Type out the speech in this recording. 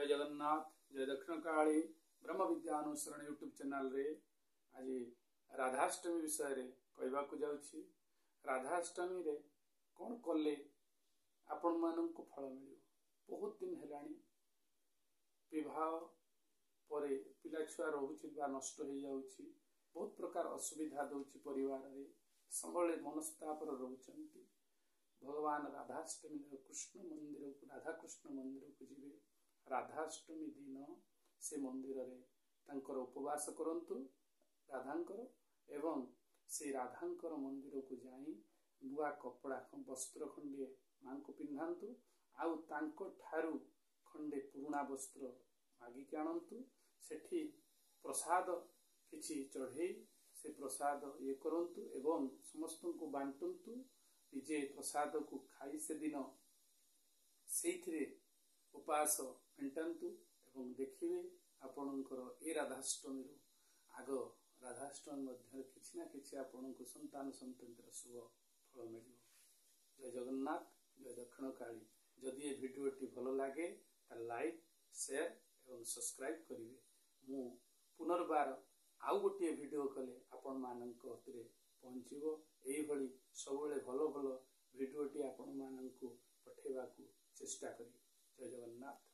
जय जगन्नाथ जय दक्षिण काली ब्रह्म विद्या अनुसरण यूट्यूब चैनल रे आज राधाष्टमी विषय रे कहवाकू जाउछि। राधाष्टमी रे कौन कले आपण मानक फल मिल। बहुत दिन हेलानी विवाह परे पिला छुआ रोचे नष्ट हो जाउछि। बहुत प्रकार असुविधा दौछि परिवार रे सबले मनस्ताप रोचंती। भगवान राधाष्टमी कृष्ण मंदिर को राधा कृष्ण मंदिर को जीवे। राधाष्टमी दिन से मंदिर रे तांकर उपवास करंतु राधांकर एवं से राधांकर मंदिर को जाई नुआ कपड़ा वस्त्र खंडे मां को पिंधांतु आउ तांको ठारू खंडे पुराना वस्त्र मागिक आणंतु। सेठी प्रसाद किछि चढ़े से प्रसाद ये करंतु एवं समस्त को बांटंतु। निजे प्रसाद को खाई से दिन से उपास अंटातु एवं देखिए आपणकर ए राधाष्टमी आग राधाष्टमी मध्य किछि ना किछि आपनको संतान संततिर शुभ फल मिल। जय जगन्नाथ जय दक्षिण काली। जदि ये भिडियोटी भल लगे लाइक शेयर एवं सब्सक्राइब करेंगे। मु पुनर्बार आउ गोटे भिडियो कले आपण मानक हतिरे पहुँचो। यही सब भल भल भिडियोटी आपण मानक पठेबाकू चेष्टा करी। जय जगन्नाथ।